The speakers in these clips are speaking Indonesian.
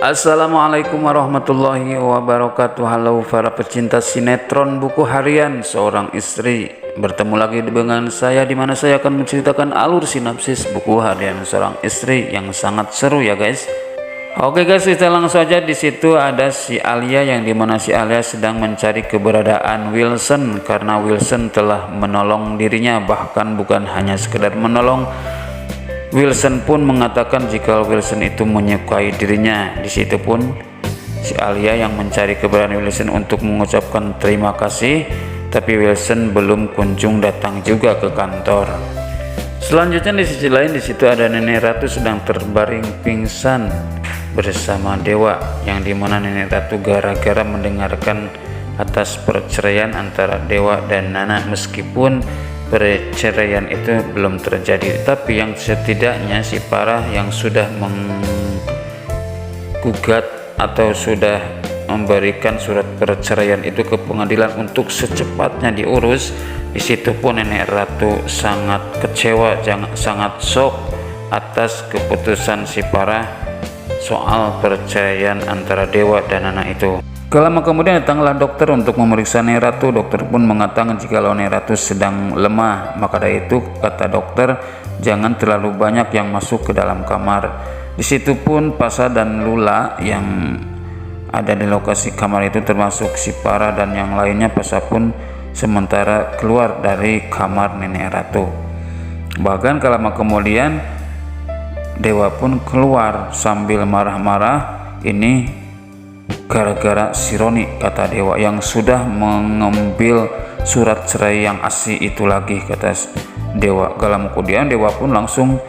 Assalamualaikum warahmatullahi wabarakatuh. Halo para pecinta sinetron buku harian seorang istri. Bertemu lagi dengan saya, di mana saya akan menceritakan alur sinopsis buku harian seorang istri yang sangat seru ya guys. Oke guys, kita langsung saja. Di situ ada si Alia, yang dimana si Alia sedang mencari keberadaan Wilson karena Wilson telah menolong dirinya. Bahkan bukan hanya sekedar menolong, Wilson pun mengatakan jika Wilson itu menyukai dirinya. Di situ pun si Alia yang mencari keberadaan Wilson untuk mengucapkan terima kasih, tapi Wilson belum kunjung datang juga ke kantor. Selanjutnya di sisi lain, di situ ada Nenek Ratu sedang terbaring pingsan bersama Dewa, yang dimana Nenek Ratu gara-gara mendengarkan atas perceraian antara Dewa dan Nana. Meskipun perceraian itu belum terjadi, tapi yang setidaknya si Farah yang sudah menggugat atau sudah memberikan surat perceraian itu ke pengadilan untuk secepatnya diurus. Di situ pun Nenek Ratu sangat kecewa, sangat shock atas keputusan si Farah soal perceraian antara Dewa dan Nana itu. Gak lama kemudian datanglah dokter untuk memeriksa Nenek Ratu. Dokter pun mengatakan jika Nenek Ratu sedang lemah. Maka dari itu kata dokter, jangan terlalu banyak yang masuk ke dalam kamar. Di situ pun Pasha dan Lula yang ada di lokasi kamar itu, termasuk si Farah dan yang lainnya, Pasha pun sementara keluar dari kamar Nenek Ratu. Bahkan gak lama kemudian Dewa pun keluar sambil marah-marah. Ini gara-gara si Roni, kata Dewa, yang sudah mengambil surat cerai yang asli itu lagi, kata Dewa. Gak lama kemudian Dewa pun langsung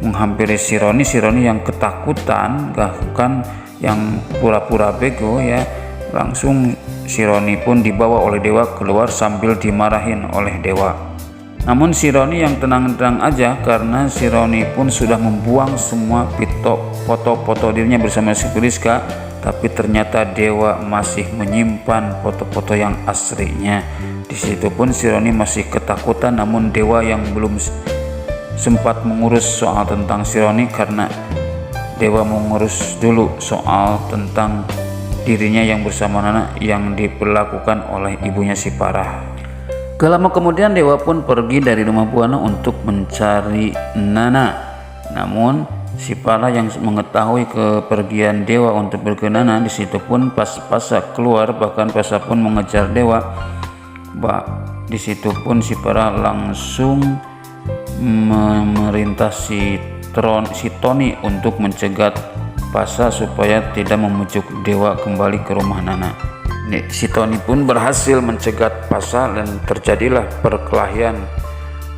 menghampiri si Roni yang ketakutan, bahkan yang pura-pura bego ya. Langsung si Roni pun dibawa oleh Dewa keluar sambil dimarahin oleh Dewa. Namun si Roni yang tenang-tenang aja, karena si Roni pun sudah membuang semua foto-foto dirinya bersama si Priska. Tapi ternyata Dewa masih menyimpan foto-foto yang aslinya. Di situ pun si Roni masih ketakutan, namun Dewa yang belum sempat mengurus soal tentang si Roni, karena Dewa mengurus dulu soal tentang dirinya yang bersama Nana yang diperlakukan oleh ibunya si Farah. Gak lama kemudian Dewa pun pergi dari rumah Buana untuk mencari Nana. Namun si Farah yang mengetahui kepergian Dewa untuk pergi ke Nana, di situ pun Pasha keluar, bahkan Pasha pun mengejar Dewa. Di situ pun si Farah langsung memerintah si Tony untuk mencegat Pasha supaya tidak membujuk Dewa kembali ke rumah Nana. Si Tony pun berhasil mencegat Pasha dan terjadilah perkelahian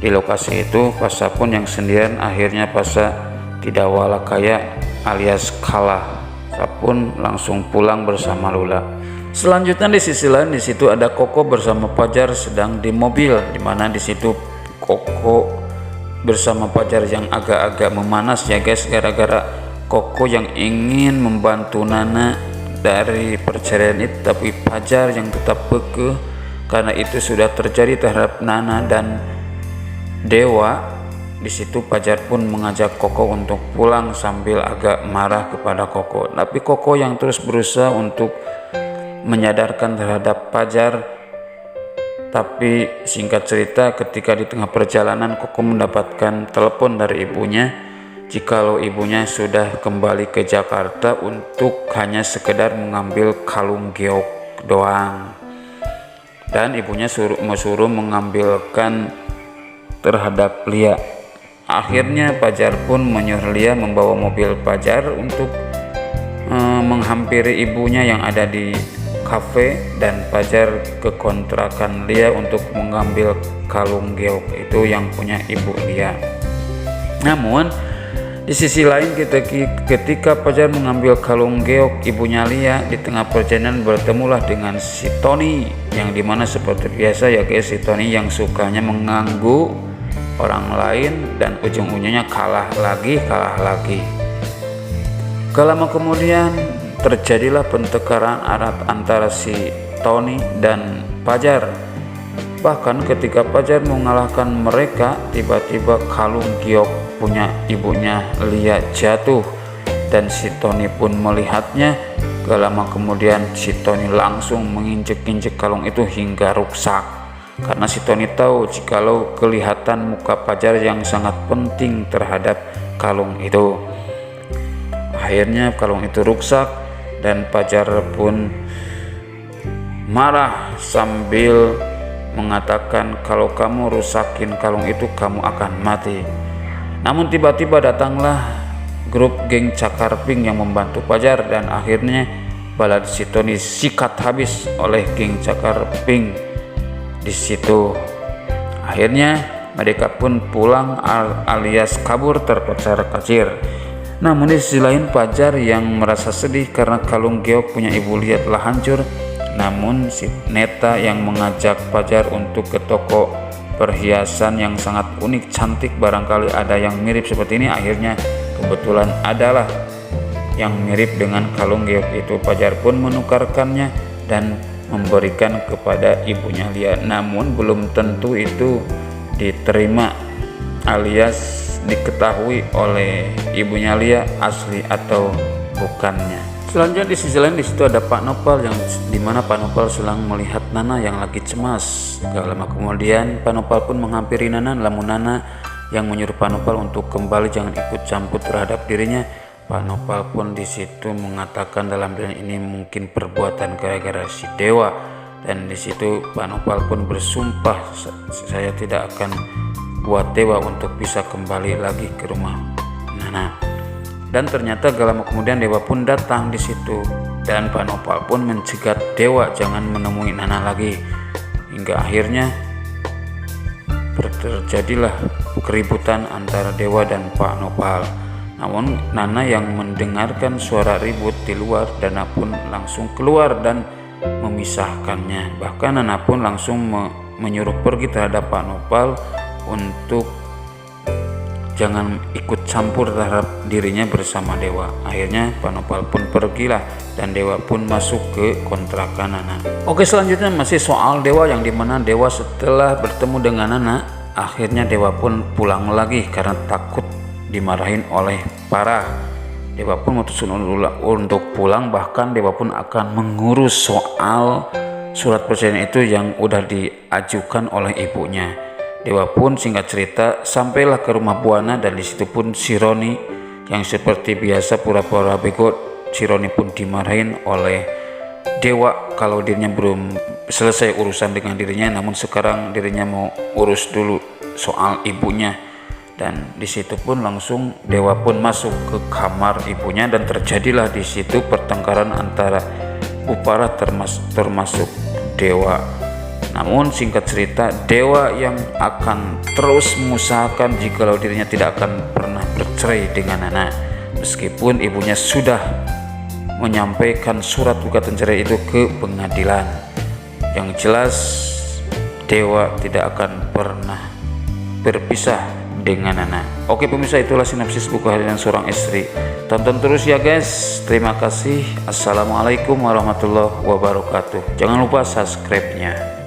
di lokasi itu. Pasha pun yang sendirian, akhirnya Pasha tidak walakaya alias kalah. Saya pun langsung pulang bersama Lula. Selanjutnya di sisi lain, di situ ada Koko bersama Fajar sedang di mobil, dimana di situ Koko bersama Fajar yang agak-agak memanas ya guys, gara-gara Koko yang ingin membantu Nana dari perceraian itu, tapi Fajar yang tetap kekeh karena itu sudah terjadi terhadap Nana dan Dewa. Di situ Fajar pun mengajak Koko untuk pulang sambil agak marah kepada Koko. Tapi Koko yang terus berusaha untuk menyadarkan terhadap Fajar. Tapi singkat cerita, ketika di tengah perjalanan Koko mendapatkan telepon dari ibunya jikalau ibunya sudah kembali ke Jakarta untuk hanya sekedar mengambil kalung geok doang. Dan ibunya suruh mengambilkan terhadap Lia. Akhirnya Fajar pun menyuruh Lia membawa mobil Fajar untuk menghampiri ibunya yang ada di kafe, dan Fajar ke kontrakan Lia untuk mengambil kalung geok itu yang punya ibu Lia. Namun di sisi lain, ketika Fajar mengambil kalung geok ibunya Lia, di tengah perjalanan bertemulah dengan si Tony, yang dimana seperti biasa ya guys, si Tony yang sukanya mengganggu orang lain dan ujung-ujungnya kalah lagi. Gak lama kemudian terjadilah pertengkaran erat antara si Tony dan Fajar. Bahkan ketika Fajar mengalahkan mereka, tiba-tiba kalung giok punya ibunya Lia jatuh dan si Tony pun melihatnya. Gak lama kemudian si Tony langsung menginjek-injek kalung itu hingga rusak, karena si Tony tahu jikalau kelihatan muka Fajar yang sangat penting terhadap kalung itu. Akhirnya kalung itu rusak dan Fajar pun marah sambil mengatakan, kalau kamu rusakin kalung itu kamu akan mati. Namun tiba-tiba datanglah grup geng Cakar Pink yang membantu Fajar, dan akhirnya balad si Tony sikat habis oleh geng Cakar Pink di situ. Akhirnya mereka pun pulang alias kabur terkocar-kacir. Namun di sisi lain Fajar yang merasa sedih karena kalung Geok punya ibu Lia telah hancur. Namun si Neta yang mengajak Fajar untuk ke toko perhiasan yang sangat unik cantik, barangkali ada yang mirip seperti ini. Akhirnya kebetulan adalah yang mirip dengan kalung Geok itu. Fajar pun menukarkannya dan memberikan kepada ibunya Lia. Namun belum tentu itu diterima alias diketahui oleh ibunya Lia asli atau bukannya. Selanjutnya di sisi lain di situ ada Pak Nopal, yang dimana Pak Nopal sedang melihat Nana yang lagi cemas. Gak lama kemudian Pak Nopal pun menghampiri Nana, namun Nana yang menyuruh Pak Nopal untuk kembali jangan ikut campur terhadap dirinya. Pak Nopal pun di situ mengatakan dalam diri ini mungkin perbuatan gara-gara si Dewa, dan di situ Pak Nopal pun bersumpah, saya tidak akan buat Dewa untuk bisa kembali lagi ke rumah Nana. Dan ternyata gak lama kemudian Dewa pun datang di situ, dan Pak Nopal pun mencegat Dewa jangan menemui Nana lagi. Hingga akhirnya terjadilah keributan antara Dewa dan Pak Nopal. Namun Nana yang mendengarkan suara ribut di luar, Nana pun langsung keluar dan memisahkannya. Bahkan Nana pun langsung menyuruh pergi terhadap Pak Nopal untuk jangan ikut campur terhadap dirinya bersama Dewa. Akhirnya Pak Nopal pun pergilah dan Dewa pun masuk ke kontrakan Nana. Oke, selanjutnya masih soal Dewa, yang dimana Dewa setelah bertemu dengan Nana, akhirnya Dewa pun pulang lagi karena takut dimarahin oleh Farah. Dewa pun memutuskan untuk pulang, bahkan Dewa pun akan mengurus soal surat perceraian itu yang udah diajukan oleh ibunya. Dewa pun singkat cerita sampailah ke rumah Buana, dan disitu pun si Roni yang seperti biasa pura-pura bego. Si Roni pun dimarahin oleh Dewa kalau dirinya belum selesai urusan dengan dirinya, namun sekarang dirinya mau urus dulu soal ibunya. Dan disitu pun langsung Dewa pun masuk ke kamar ibunya, dan terjadilah di situ pertengkaran antara Bu Farah termasuk Dewa. Namun singkat cerita, Dewa yang akan terus mengusahakan jikalau dirinya tidak akan pernah bercerai dengan Nana, meskipun ibunya sudah menyampaikan surat gugatan cerai itu ke pengadilan. Yang jelas Dewa tidak akan pernah berpisah dengan Nana. Oke pemirsa, itulah sinopsis buku harian seorang istri. Tonton terus ya guys. Terima kasih. Assalamualaikum warahmatullahi wabarakatuh. Jangan lupa subscribe-nya.